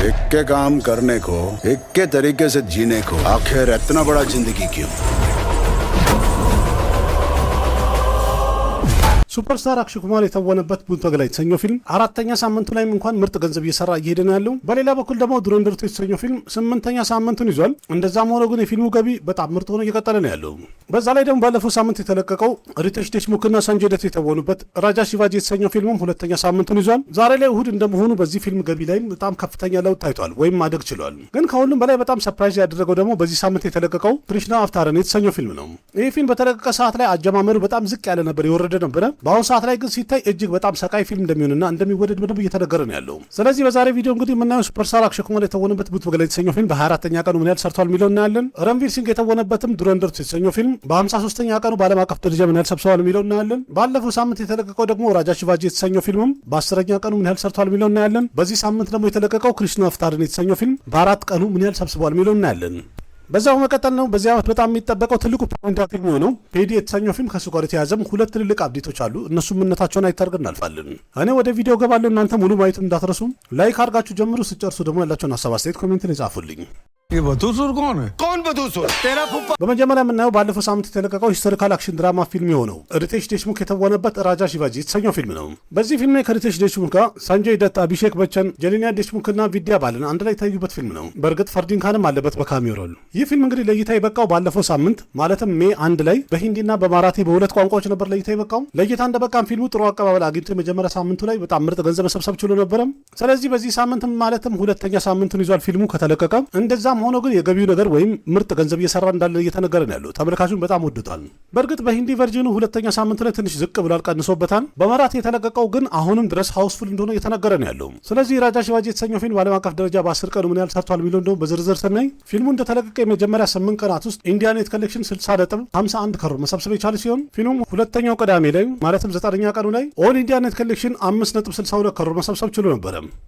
एक के काम करने को एक के तरीके से जीने को आखिर इतना बड़ा जिंदगी क्यों? ሱፐርስታር አክሽን ኩማር የተወነበት ቡንቶ ገላ የተሰኘው ፊልም አራተኛ ሳምንቱ ላይ እንኳን ምርጥ ገንዘብ እየሰራ እየሄደ ነው ያለው። በሌላ በኩል ደግሞ ዱረንደር የተሰኘው ፊልም 8ኛ ሳምንቱን ይዟል። እንደዛም ሆኖ ግን የፊልሙ ገቢ በጣም ምርጥ ሆኖ እየቀጠለ ነው ያለው። በዛ ላይ ደግሞ ባለፈው ሳምንት የተለቀቀው ሪቴሽ ዴሽሙክና ሰንጀይ ደት የተወኑበት ራጃ ሺቫጂ የተሰኘው ፊልምም 2ኛ ሳምንቱን ይዟል። ዛሬ ላይ እሁድ እንደመሆኑ በዚህ ፊልም ገቢ ላይ በጣም ከፍተኛ ለውጥ ታይቷል ወይም ማደግ ችሏል። ግን ከሁሉም በላይ በጣም ሰርፕራይዝ ያደረገው ደግሞ በዚህ ሳምንት የተለቀቀው ክሪሽና አፍታረን የተሰኘው ፊልም ነው። ይህ ፊልም በተለቀቀ ሰዓት ላይ አጀማመሩ በጣም ዝቅ ያለ ነበር፣ የወረደ ነበር። በአሁኑ ሰዓት ላይ ግን ሲታይ እጅግ በጣም ሰቃይ ፊልም እንደሚሆንና እንደሚወደድ በደንብ እየተነገረ ነው ያለው። ስለዚህ በዛሬ ቪዲዮ እንግዲህ የምናየው ሱፐርስታር አክሽን ኩማር የተወነበት ቡንቶ ገላ የተሰኘው ፊልም በ24ኛ ቀኑ ምን ያህል ሰርቷል የሚለው እናያለን። ረንቪር ሲንግ የተወነበትም ዱረንደር የተሰኘው ፊልም በ53ኛ ቀኑ በዓለም አቀፍ ደረጃ ምን ያህል ሰብስቧል የሚለው እናያለን። ባለፈው ሳምንት የተለቀቀው ደግሞ ራጃ ሺቫጂ የተሰኘው ፊልምም በ10ኛ ቀኑ ምን ያህል ሰርቷል የሚለው እናያለን። በዚህ ሳምንት ደግሞ የተለቀቀው ክሪሽና አፍታረን የተሰኘው ፊልም በ4 ቀኑ ምን ያህል ሰብስቧል የሚለው እናያለን። በዛው መቀጠል ነው በዚህ ዓመት በጣም የሚጠበቀው ትልቁ ፕሮጀክት ፊልም ነው ፔዲ የተሰኘው ፊልም። ከሱ ጋር የተያዘም 2 ትልልቅ አፕዴቶች አሉ። እነሱም ምንነታቸውን አይተርገን እናልፋለን። እኔ ወደ ቪዲዮ ገባለሁ። እናንተ ሙሉ ማየት እንዳትረሱ። ላይክ አድርጋችሁ ጀምሩ። ስጨርሱ ደግሞ ያላችሁን ሐሳብ አስተያየት ኮሜንት ላይ ጻፉልኝ። बदूसुर कौन है? कौन बदूसुर? तेरा फुफ्फा। በመጀመሪያ የምናየው ባለፈው ሳምንት የተለቀቀው ሂስቶሪካል አክሽን ድራማ ፊልም የሆነው ሪቴሽ ዴሽሙክ የተወነበት ራጃ ሺቫጂ የተሰኘው ፊልም ነው። በዚህ ፊልም ላይ ከሪቴሽ ዴሽሙክ ጋር ሰንጀይ ደት፣ አቢሼክ በቸን፣ ጀሊና ዴሽሙክና ቪድያ ባለን አንድ ላይ ታዩበት ፊልም ነው። በእርግጥ ፈርዲን ካንም አለበት በካሜሮ ሮል። ይህ ፊልም እንግዲህ ለእይታ የበቃው ባለፈው ሳምንት ማለትም ሜይ 1 ላይ በሂንዲና በማራቴ በ2 ቋንቋዎች ነበር ለእይታ የበቃው። ለእይታ እንደበቃም ፊልሙ ጥሩ አቀባበል አግኝቶ የመጀመሪያ ሳምንቱ ላይ በጣም ምርጥ ገንዘብ መሰብሰብ ችሎ ነበረም። ስለዚህ በዚህ ሳምንት ማለትም 2ኛ ሳምንቱን ይዟል ፊልሙ ከተለቀቀ። እንደዛም ሆኖ ግን የገቢው ነገር ወይም ምርጥ ገንዘብ እየሰራ እንዳለ እየተነገረ ነው ያለው። ተመልካቹን በጣም ወድቷል። በእርግጥ በሂንዲ ቨርዥኑ 2ኛ ሳምንቱ ላይ ትንሽ ዝቅ ብሏል፣ ቀንሶበታል። በመራት የተለቀቀው ግን አሁንም ድረስ ሃውስፉል እንደሆነ እየተነገረ ነው ያለው። ስለዚህ ራጃ ሺቫጂ የተሰኘው ፊልም በዓለም አቀፍ ደረጃ በ10 ቀኑ ምን ያህል ሰርቷል የሚለው እንደውም በዝርዝር ስናይ ፊልሙ እንደተለቀቀ የመጀመሪያ 8 ቀናት ውስጥ ኢንዲያ ኔት ኮሌክሽን 60.51 ከሮር መሰብሰብ የቻለ ሲሆን ፊልሙ ሁለተኛው ቅዳሜ ላይ ማለትም 9ኛ ቀኑ ላይ ኦል ኢንዲያ ኔት ኮሌክሽን 5.62 ከሮር መሰብሰብ ችሎ ነበረ።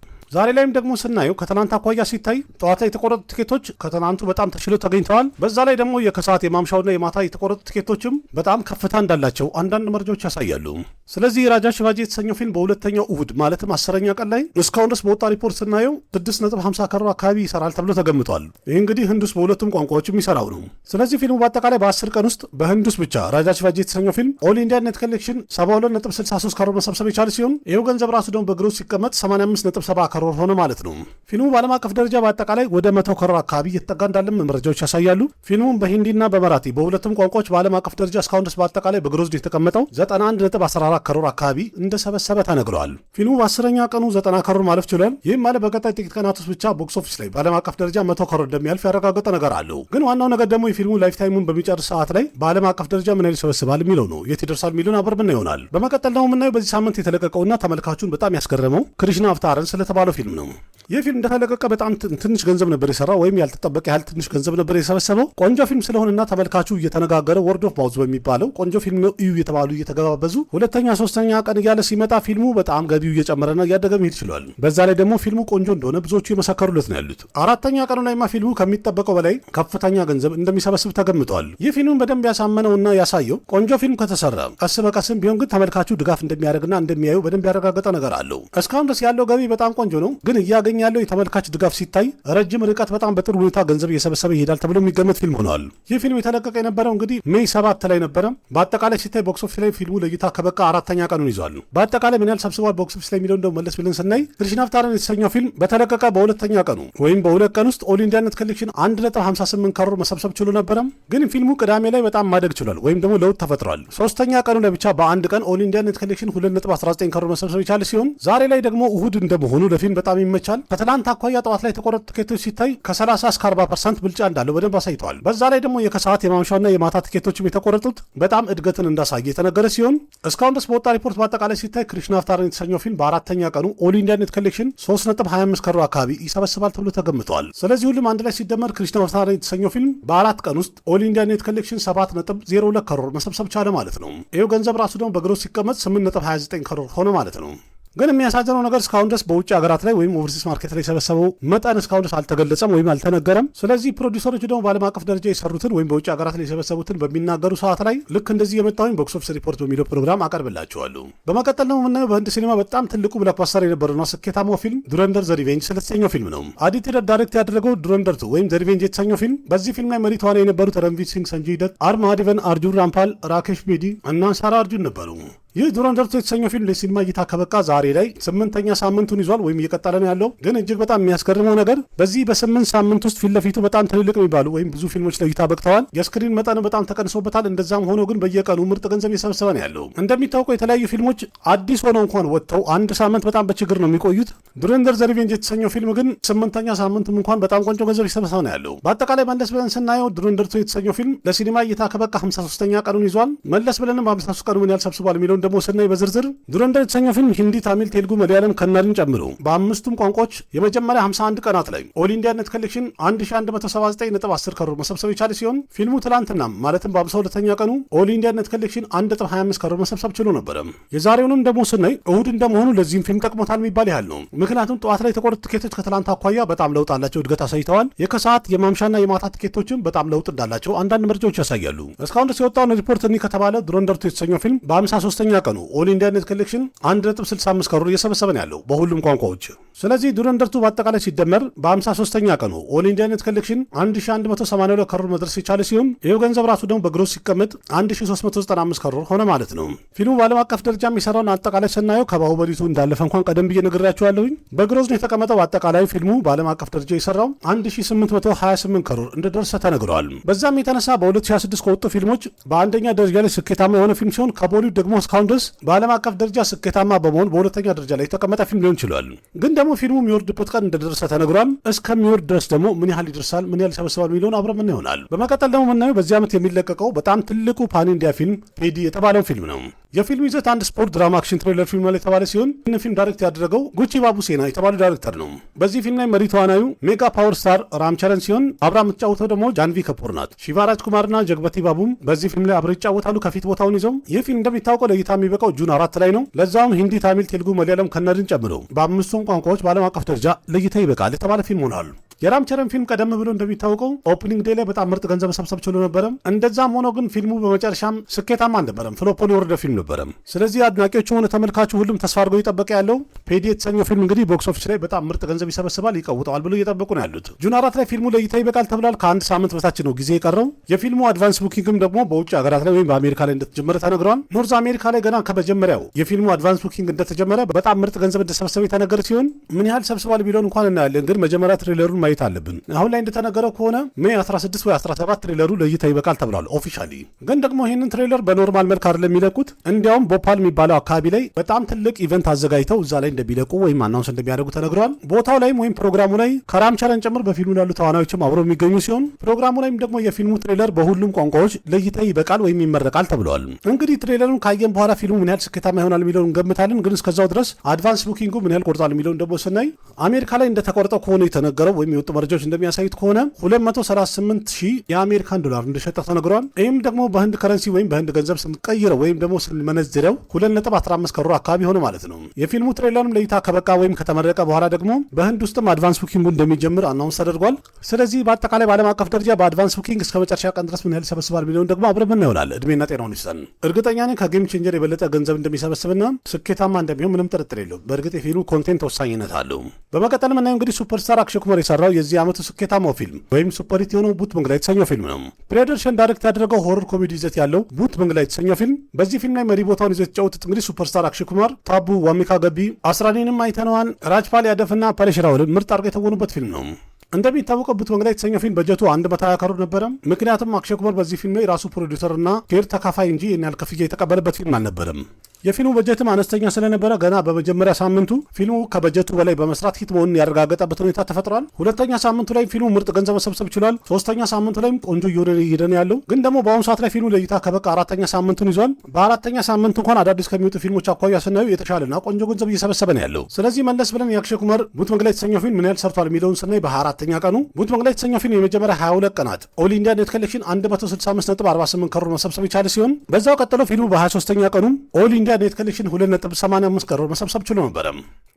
ዛሬ ላይም ደግሞ ስናየው ከትናንት አኳያ ሲታይ ጠዋት ላይ የተቆረጡ ቲኬቶች ከትናንቱ በጣም ተሽሎ ተገኝተዋል። በዛ ላይ ደግሞ የከሰዓት የማምሻውና የማታ የተቆረጡ ቲኬቶችም በጣም ከፍታ እንዳላቸው አንዳንድ መረጃዎች ያሳያሉ። ስለዚህ ራጃ ሺቫጂ የተሰኘው ፊልም በሁለተኛው እሁድ ማለትም 10ኛ ቀን ላይ እስካሁን ድረስ በወጣ ሪፖርት ስናየው 6.50 ከሮር አካባቢ ይሰራል ተብሎ ተገምቷል። ይህ እንግዲህ ህንድ ውስጥ በሁለቱም ቋንቋዎች የሚሰራው ነው። ስለዚህ ፊልሙ በአጠቃላይ በ10 ቀን ውስጥ በህንድ ውስጥ ብቻ ራጃ ሺቫጂ የተሰኘው ፊልም ኦል ኢንዲያ ኔት ኮሌክሽን 72.63 ከሮር መሰብሰብ የቻለ ሲሆን ይኸው ገንዘብ ራሱ ደግሞ በግሮስ ሲቀመጥ 85.70 ከሮር ሆነ ማለት ነው። ፊልሙ በዓለም አቀፍ ደረጃ በአጠቃላይ ወደ 100 ከሮር አካባቢ እየተጠጋ እንዳለም መረጃዎች ያሳያሉ። ፊልሙም በሂንዲና በመራቲ በሁለቱም ቋንቋዎች በዓለም አቀፍ ደረጃ እስካሁን ድረስ በአጠቃላይ በግሮስ የተቀመጠው 91.14 ከሮር አካባቢ እንደሰበሰበ ተነግሯል። ፊልሙ በ10ኛ ቀኑ 90 ከሮር ማለፍ ችሏል። ይህም ማለት በቀጣይ ጥቂት ቀናት ውስጥ ብቻ ቦክስ ኦፊስ ላይ በዓለም አቀፍ ደረጃ 100 ከሮር እንደሚያልፍ ያረጋገጠ ነገር አለው። ግን ዋናው ነገር ደግሞ የፊልሙ ላይፍ ታይሙን በሚጨርስ ሰዓት ላይ በዓለም አቀፍ ደረጃ ምን ያህል ይሰበስባል የሚለው ነው። የት ይደርሳል የሚለውን አብረን ብናይ ይሆናል። በመቀጠል ደግሞ የምናየው በዚህ ሳምንት የተለቀቀውና ተመልካቹን በጣም ያስገረመው ክሪሽና አፍታረን ስለተባለው ፊልም ነው። ይህ ፊልም እንደተለቀቀ በጣም ትንሽ ገንዘብ ነበር የሰራው ወይም ያልተጠበቀ ያህል ትንሽ ገንዘብ ነበር የሰበሰበው። ቆንጆ ፊልም ስለሆነና ተመልካቹ እየተነጋገረ ወርድ ኦፍ ማውዝ በሚባለው ቆንጆ ፊልም ነው እዩ እየተባሉ እየተገባበዙ 2ኛ 3ኛ ቀን እያለ ሲመጣ ፊልሙ በጣም ገቢው እየጨመረና እያደገ መሄድ ችሏል። በዛ ላይ ደግሞ ፊልሙ ቆንጆ እንደሆነ ብዙዎቹ የመሰከሩለት ነው ያሉት። 4ኛ ቀኑ ላይማ ፊልሙ ከሚጠበቀው በላይ ከፍተኛ ገንዘብ እንደሚሰበስብ ተገምጧል። ይህ ፊልም በደንብ ያሳመነውና ያሳየው ቆንጆ ፊልም ከተሰራ ቀስ በቀስም ቢሆን ግን ተመልካቹ ድጋፍ እንደሚያደርግና እንደሚያዩ በደንብ ያረጋገጠ ነገር አለው። እስካሁን ድረስ ያለው ገቢ በጣም ቆንጆ ነው፣ ግን እያገኘ ያለው የተመልካች ድጋፍ ሲታይ ረጅም ርቀት በጣም በጥሩ ሁኔታ ገንዘብ እየሰበሰበ ይሄዳል ተብሎ የሚገመት ፊልም ሆኗል። ይህ ፊልም የተለቀቀ የነበረው እንግዲህ ሜይ 7 ላይ ነበረ። በአጠቃላይ ሲታይ ቦክስ ኦፊስ ላይ ፊልሙ ለእይታ ከበቃ 4ኛ ቀኑን ይዟል። በአጠቃላይ ምን ያህል ሰብስቧል ቦክስ ኦፊስ ላይ የሚለው እንደው መለስ ብለን ስናይ ክሪሽና አፍታረን የተሰኘው ፊልም በተለቀቀ በ2ኛ ቀኑ ወይም በ2 ቀን ውስጥ ኦል ኢንዲያ ኔት ኮሌክሽን 1.58 ከሮር መሰብሰብ ችሎ ነበረ። ግን ፊልሙ ቅዳሜ ላይ በጣም ማደግ ችሏል ወይም ደግሞ ለውጥ ተፈጥሯል። 3ኛ ቀኑ ላይ ብቻ በአንድ ቀን ኦል ኢንዲያ ኔት ኮሌክሽን 2.19 ከሮር መሰብሰብ የቻለ ሲሆን ዛሬ ላይ ደግሞ እሁድ እንደመሆኑ ለፊልም በጣም ይመቻል። ከትላንት አኳያ ጠዋት ላይ የተቆረጡ ቲኬቶች ሲታይ ከ30 እስከ 40% ብልጫ እንዳለው በደንብ አሳይተዋል። በዛ ላይ ደግሞ የከሰዓት የማምሻውና የማታ ቲኬቶችም የተቆረጡት በጣም እድገትን እንዳሳየ የተነገረ ሲሆን እስካሁን ድረስ በወጣ ሪፖርት በአጠቃላይ ሲታይ ክሪሽና አፍታረን የተሰኘው ፊልም በ4ኛ ቀኑ ኦል ኢንዲያ ኔት ኮሌክሽን 3.25 ከሮር አካባቢ ይሰበስባል ተብሎ ተገምተዋል። ስለዚህ ሁሉም አንድ ላይ ሲደመር ክሪሽና አፍታረን የተሰኘው ፊልም በ4 ቀን ውስጥ ኦል ኢንዲያ ኔት ኮሌክሽን 7.02 ከሮር መሰብሰብ ቻለ ማለት ነው። ይሄው ገንዘብ ራሱ ደግሞ በግሮስ ሲቀመጥ 8.29 ከሮር ሆነ ማለት ነው። ግን የሚያሳዝነው ነገር እስካሁን ድረስ በውጭ ሀገራት ላይ ወይም ኦቨርሲስ ማርኬት ላይ የሰበሰበው መጠን እስካሁን ድረስ አልተገለጸም ወይም አልተነገረም። ስለዚህ ፕሮዲውሰሮች ደግሞ በዓለም አቀፍ ደረጃ የሰሩትን ወይም በውጭ ሀገራት ላይ የሰበሰቡትን በሚናገሩ ሰዓት ላይ ልክ እንደዚህ የመጣሁኝ ቦክስ ኦፊስ ሪፖርት በሚለው ፕሮግራም አቀርብላችኋለሁ። በመቀጠል ነው የምናየው በህንድ ሲኒማ በጣም ትልቁ ብላክባስተር የነበረውና ስኬታማው ፊልም ዱረንደር ዘ ሪቬንጅ ስለተሰኘው ፊልም ነው። አዲትየ ደት ዳይሬክት ያደረገው ዱረንደር 2 ወይም ዘ ሪቬንጅ የተሰኘው ፊልም በዚህ ፊልም ላይ መሪ ተዋናይ የነበሩት ረንቪር ሲንግ፣ ሰንጂይ ደት፣ አር ማሃዴቨን፣ አርጁን ራምፓል፣ ራኬሽ ቤዲ እና ሳራ አርጁን ነበሩ። ይህ ዱረንደር 2 የተሰኘው ፊልም ለሲኒማ እይታ ከበቃ ዛሬ ላይ 8ኛ ሳምንቱን ይዟል ወይም እየቀጠለ ነው ያለው። ግን እጅግ በጣም የሚያስገርመው ነገር በዚህ በ8 ሳምንት ውስጥ ፊት ለፊቱ በጣም ትልልቅ የሚባሉ ወይም ብዙ ፊልሞች ለእይታ በቅተዋል። የስክሪን መጠን በጣም ተቀንሶበታል። እንደዛም ሆኖ ግን በየቀኑ ምርጥ ገንዘብ እየሰበሰበ ነው ያለው። እንደሚታወቀው የተለያዩ ፊልሞች አዲስ ሆነው እንኳን ወጥተው አንድ ሳምንት በጣም በችግር ነው የሚቆዩት። ዱረንደር ዘ ሪቬንጅ የተሰኘው ፊልም ግን 8ኛ ሳምንቱም እንኳን በጣም ቆንጆ ገንዘብ እየሰበሰበ ነው ያለው። በአጠቃላይ መለስ ብለን ስናየው ዱረንደር 2 የተሰኘው ፊልም ለሲኒማ እይታ ከበቃ 53ኛ ቀኑን ይዟል። መለስ ብለንም በ53 ቀኑ ምን ያህል ሰብስቧል የሚለውን ደግሞ ስናይ በዝርዝር ዱረንደር የተሰኘው ፊልም ሂንዲ፣ ታሚል፣ ቴልጉ፣ መለያለም፣ ከናድን ጨምሮ በአምስቱም ቋንቋዎች የመጀመሪያ 51 ቀናት ላይ ኦል ኢንዲያ ኔት ኮሌክሽን 1179.10 ከሮር መሰብሰብ የቻለ ሲሆን ፊልሙ ትላንትና ማለትም በ52ኛ ቀኑ ኦል ኢንዲያ ኔት ኮሌክሽን 1.25 ከሮር መሰብሰብ ችሎ ነበረ። የዛሬውንም ደግሞ ስናይ እሁድ እንደመሆኑ ለዚህም ፊልም ጠቅሞታል የሚባል ያህል ነው። ምክንያቱም ጠዋት ላይ የተቆረጡ ትኬቶች ከትላንት አኳያ በጣም ለውጥ አላቸው፣ እድገት አሳይተዋል። የከሰዓት የማምሻና የማታ ትኬቶችም በጣም ለውጥ እንዳላቸው አንዳንድ መረጃዎች ያሳያሉ። እስካሁን ድረስ የወጣውን ሪፖርት እኒ ከተባለ ዱረንደር 2 የተሰኘው ፊልም በ53ኛ ቀኑ ኦል ኢንዲያ ኔት ኮሌክሽን 1.65 ከሮር እየሰበሰበ ነው ያለው በሁሉም ቋንቋዎች። ስለዚህ ዱረንደር 2 በአጠቃላይ ሲደመር በ53ኛ ቀኑ ኦል ኢንዲያ ኔት ኮሌክሽን 1182 ከሮር መድረስ የቻለ ሲሆን ይኸው ገንዘብ ራሱ ደግሞ በግሮስ ሲቀመጥ 1395 ከሮር ሆነ ማለት ነው። ፊልሙ በዓለም አቀፍ ደረጃ የሚሰራውን አጠቃላይ ስናየው ከባሁበሊቱ እንዳለፈ እንኳን ቀደም ብዬ ነግሬያችኋለሁኝ። በግሮስ ነው የተቀመጠው። አጠቃላይ ፊልሙ በዓለም አቀፍ ደረጃ የሰራው 1828 ከሮር እንደደረሰ ተነግረዋል። በዛም የተነሳ በ2026 ከወጡ ፊልሞች በአንደኛ ደረጃ ላይ ስኬታማ የሆነ ፊልም ሲሆን ከቦሊውድ ደግሞ እስካሁን ድረስ በዓለም አቀፍ ደረጃ ስኬታማ በመሆን በሁለተኛ ደረጃ ላይ የተቀመጠ ፊልም ሊሆን ይችላል። ግን ደግሞ ፊልሙ የሚወርድበት ቀን እንደደረሰ ተነግሯል። እስከሚወርድ ድረስ ደግሞ ምን ያህል ይደርሳል፣ ምን ያህል ይሰበስባል የሚለውን አብረን ምን ይሆናል። በመቀጠል ደግሞ የምናየው በዚህ ዓመት የሚለቀቀው በጣም ትልቁ ፓን ኢንዲያ ፊልም ፔዲ የተባለው ፊልም ነው። የፊልም ይዘት አንድ ስፖርት ድራማ አክሽን ትሬለር ፊልም ላይ የተባለ ሲሆን ይህን ፊልም ዳይሬክት ያደረገው ጉቺ ባቡ ሴና የተባለ ዳይሬክተር ነው። በዚህ ፊልም ላይ መሪ ተዋናዩ ሜጋ ፓወር ስታር ራምቸረን ሲሆን አብራ የምትጫወተው ደግሞ ጃንቪ ከፑር ናት። ሺቫራጅ ኩማርና ጀግበቲ ባቡም በዚህ ፊልም ላይ አብረው ይጫወታሉ ከፊት ቦታውን ይዘው። ይህ ፊልም እንደሚታወቀው ለእይታ የሚበቃው ጁን 4 ላይ ነው። ለዛውም ሂንዲ፣ ታሚል፣ ቴልጉ፣ መለያለም፣ ከናድን ጨምሮ በአምስቱም ቋንቋዎች በዓለም አቀፍ ደረጃ ለእይታ ይበቃል የተባለ ፊልም ሆኗል። የራምቸረን ፊልም ቀደም ብሎ እንደሚታወቀው ኦፕኒንግ ዴይ ላይ በጣም ምርጥ ገንዘብ መሰብሰብ ችሎ ነበረም። እንደዛም ሆኖ ግን ፊልሙ በመጨረሻም ስኬታማ አልነበረም፣ ፍሎፖን የወረደ ፊልም ነበረም። ስለዚህ አድናቂዎቹ ሆነ ተመልካቹ ሁሉም ተስፋ አድርገው እየጠበቀ ያለው ፔዲ የተሰኘው ፊልም እንግዲህ ቦክስ ኦፊስ ላይ በጣም ምርጥ ገንዘብ ይሰበስባል፣ ይቀውጠዋል ብሎ እየጠበቁ ነው ያሉት። ጁን 4 ላይ ፊልሙ ለእይታ ይበቃል ተብሏል። ከአንድ ሳምንት በታች ነው ጊዜ የቀረው። የፊልሙ አድቫንስ ቡኪንግም ደግሞ በውጭ ሀገራት ላይ ወይም በአሜሪካ ላይ እንደተጀመረ ተነግሯል። ኖርዝ አሜሪካ ላይ ገና ከመጀመሪያው የፊልሙ አድቫንስ ቡኪንግ እንደተጀመረ በጣም ምርጥ ገንዘብ እንደሰበሰበ የተነገረ ሲሆን ምን ያህል ሰብስቧል ቢለውን እንኳን እናያለን። ግን መጀመሪያ ትሬለሩን ማየት አለብን። አሁን ላይ እንደተነገረው ከሆነ ሜይ 16 ወይ 17 ትሬለሩ ለእይታ ይበቃል ተብሏል ኦፊሻሊ። ግን ደግሞ ይህንን ትሬለር በኖርማል መልክ አይደለም የሚለቁት። እንዲያውም ቦፓል የሚባለው አካባቢ ላይ በጣም ትልቅ ኢቨንት አዘጋጅተው እዛ ላይ እንደሚለቁ ወይም አናውንስ እንደሚያደርጉ ተነግረዋል። ቦታው ላይም ወይም ፕሮግራሙ ላይ ከራምቸረን ጭምር በፊልሙ ያሉ ተዋናዮችም አብረው የሚገኙ ሲሆን ፕሮግራሙ ላይም ደግሞ የፊልሙ ትሬለር በሁሉም ቋንቋዎች ለእይታ ይበቃል ወይም ይመረቃል ተብለዋል። እንግዲህ ትሬለሩን ካየን በኋላ ፊልሙ ምን ያህል ስኬታማ ይሆናል የሚለውን እንገምታለን። ግን እስከዛው ድረስ አድቫንስ ቡኪንጉ ምን ያህል ቆርጧል የሚለውን ደግሞ ስናይ አሜሪካ ላይ እንደተቆረጠው ከሆነ የተነገረው ወይም የወጡ መረጃዎች እንደሚያሳዩት ከሆነ 238,000 የአሜሪካን ዶላር እንደሸጠ ተነግሯል። ይህም ደግሞ በህንድ ከረንሲ ወይም በህንድ ገንዘብ ስንቀይረው ወይም ደግሞ ስንመነዝረው 2.15 ከሮር አካባቢ ሆነ ማለት ነው። የፊልሙ ትሬለርም ለእይታ ከበቃ ወይም ከተመረቀ በኋላ ደግሞ በህንድ ውስጥም አድቫንስ ቡኪንግ እንደሚጀምር አናውንስ ተደርጓል። ስለዚህ በአጠቃላይ በዓለም አቀፍ ደረጃ በአድቫንስ ቡኪንግ እስከ መጨረሻ ቀን ድረስ ምን ያህል ይሰበስባል የሚለውን ደግሞ አብረን ምን ይሆናል። እድሜና ጤናውን ይስጠን። እርግጠኛ ነኝ ከጌም ቼንጀር የበለጠ ገንዘብ እንደሚሰበስብና ስኬታማ እንደሚሆን ምንም ጥርጥር የለውም። በእርግጥ የፊልሙ ኮንቴንት ወሳኝነት አለው። በመቀጠል ምናየው እንግዲህ ሱፐርስታር አክሽን ኩማር የሰራው የዚህ ዓመቱ ስኬታማው ፊልም ወይም ሱፐርሂት የሆነው ቡት መንግላ የተሰኘው ፊልም ነው። ፕሪያደርሽን ዳይሬክት ያደረገው ሆረር ኮሜዲ ይዘት ያለው ቡት መንግላ የተሰኘው ፊልም በዚህ ፊልም ላይ መሪ ቦታውን ይዘት የተጫወቱት እንግዲህ ሱፐርስታር አክሽን ኩማር፣ ታቡ ዋሚካ ገቢ፣ አስራኒንም አይተነዋል፣ ራጅፓል ያደፍና ፓሬሽ ራወልን ምርጥ አድርገው የተወኑበት ፊልም ነው። እንደሚታወቀው ቡት መንግላ የተሰኘው ፊልም በጀቱ 120 ከሮር ነበረ። ምክንያቱም አክሽን ኩማር በዚህ ፊልም ላይ ራሱ ፕሮዲውሰርና ኬር ተካፋይ እንጂ ይህን ያህል ክፍያ የተቀበለበት ፊልም አልነበረም። የፊልሙ በጀትም አነስተኛ ስለነበረ ገና በመጀመሪያ ሳምንቱ ፊልሙ ከበጀቱ በላይ በመስራት ሂት መሆኑን ያረጋገጠበት ሁኔታ ተፈጥሯል። ሁለተኛ ሳምንቱ ላይ ፊልሙ ምርጥ ገንዘብ መሰብሰብ ችሏል። ሶስተኛ ሳምንቱ ላይም ቆንጆ እየሄደ ነው ያለው። ግን ደግሞ በአሁኑ ሰዓት ላይ ፊልሙ ለእይታ ከበቃ አራተኛ ሳምንቱን ይዟል። በአራተኛ ሳምንቱ እንኳን አዳዲስ ከሚወጡ ፊልሞች አኳያ ስናዩ የተሻለና ቆንጆ ገንዘብ እየሰበሰበ ነው ያለው። ስለዚህ መለስ ብለን የአክሽን ኩማር ቡት መንግላ የተሰኘው ፊልም ምን ያህል ሰርቷል የሚለውን ስናይ በ24ኛ ቀኑ ቡት መንግላ የተሰኘው ፊልም የመጀመሪያ 22 ቀናት ኦል ኢንዲያ ኔት ኮሌክሽን 165.48 ከሮር መሰብሰብ የቻለ ሲሆን በዛው ቀጥሎ ፊልሙ በ23ኛ ቀኑ ኦል ኢንዲያ ኢንዲያ ኔት ኮሌክሽን 2.85 ከሮር መሰብሰብ ችሎ ነበረ።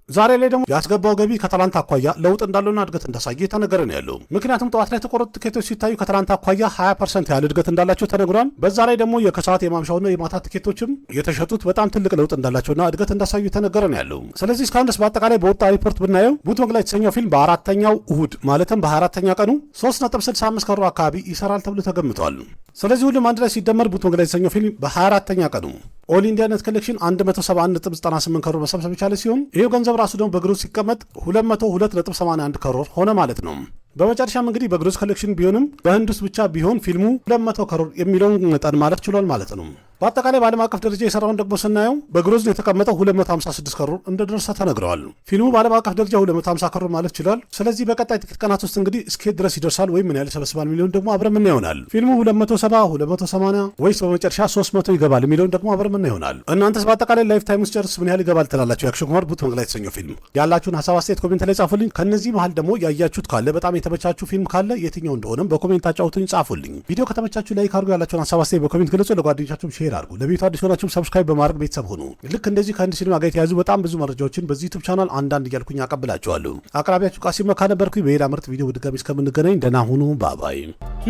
ዛሬ ላይ ደግሞ ያስገባው ገቢ ከትላንት አኳያ ለውጥ እንዳለውና እድገት እንዳሳየ የተነገረ ነው ያለው። ምክንያቱም ጠዋት ላይ የተቆረጡ ቲኬቶች ሲታዩ ከትላንት አኳያ 20% ያህል እድገት እንዳላቸው ተነግሯል። በዛ ላይ ደግሞ የከሰዓት የማምሻውና የማታ ቲኬቶችም የተሸጡት በጣም ትልቅ ለውጥ እንዳላቸውና እድገት እንዳሳዩ የተነገረ ነው ያለው። ስለዚህ እስካሁን ድረስ በአጠቃላይ በወጣ ሪፖርት ብናየው ቡት መንግላ የተሰኘው ፊልም በአራተኛው እሁድ ማለትም በ24ኛ ቀኑ 3.65 ከሮር አካባቢ ይሰራል ተብሎ ተገምቷል። ስለዚህ ሁሉም አንድ ላይ ሲደመር ቡት መንግላ የተሰኘው ፊልም በ24ኛ ቀኑ ኦል ኢንዲያ ኔት ኮሌክሽን 171.98 ከሮር መሰብሰብ የቻለ ሲሆን ይሄው ገንዘብ ራሱ ደግሞ በግሮስ ሲቀመጥ 202.81 ከሮር ሆነ ማለት ነው። በመጨረሻም እንግዲህ በግሮስ ኮሌክሽን ቢሆንም በህንድ ውስጥ ብቻ ቢሆን ፊልሙ 200 ከሮር የሚለውን መጠን ማለት ችሏል ማለት ነው። በአጠቃላይ በዓለም አቀፍ ደረጃ የሰራውን ደግሞ ስናየው በግሮዝ የተቀመጠው 256 ከሮር እንደደረሰ ተነግረዋል። ፊልሙ በዓለም አቀፍ ደረጃ 250 ከሮር ማለት ችሏል። ስለዚህ በቀጣይ ጥቂት ቀናት ውስጥ እንግዲህ እስኬት ድረስ ይደርሳል ወይም ምን ያህል ይሰበስባል የሚለውን ደግሞ አብረን ምን ይሆናል። ፊልሙ 270 280 ወይስ በመጨረሻ 300 ይገባል የሚለውን ደግሞ አብረን ምን ይሆናል። እናንተስ በአጠቃላይ ላይፍ ታይም ውስጥ ጨርስ ምን ያህል ይገባል ትላላችሁ? የአክሽን ኩማር ቡት መንግላ የተሰኘው ፊልም ያላችሁን ሀሳብ አስተያየት ኮሜንት ላይ ጻፉልኝ። ከነዚህ መሀል ደግሞ ያያችሁት ካለ በጣም የተመቻችሁ ፊልም ካለ የትኛው እንደሆነም በኮሜንት አጫውቱኝ፣ ጻፉልኝ። ቪዲዮ ከተመቻችሁ ላይክ አድርጉ፣ ያላችሁን ሀሳብ አስተያየት በኮሜንት ግለጹ፣ ለጓደኞቻችሁም ሼር አድርጉ። ለቤቱ አዲስ ሆናችሁም ሰብስክራይብ በማድረግ ቤተሰብ ሆኑ። ልክ እንደዚህ ከህንድ ሲኒማ ጋር የተያዙ በጣም ብዙ መረጃዎችን በዚህ ዩቲዩብ ቻናል አንዳንድ እያልኩኝ አቀብላችኋለሁ። አቅራቢያችሁ ቃሲም መካ ነበርኩኝ። በሌላ ምርጥ ቪዲዮ በድጋሚ እስከምንገናኝ ደህና ሁኑ። ባባይ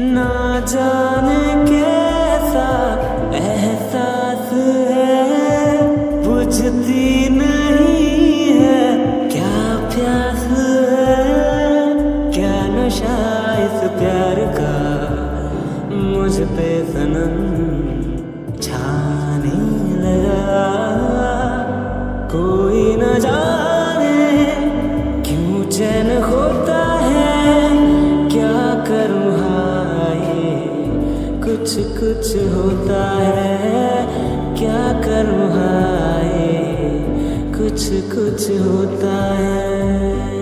ना जाने कैसा एहसास है बुझती नहीं है क्या प्यास है क्या नशा इस प्यार का मुझ पे सनम छाने लगा कोई न जाने क्यों चैन होता है क्या करूँ कुछ कुछ होता है क्या करूँ हाय कुछ कुछ होता है।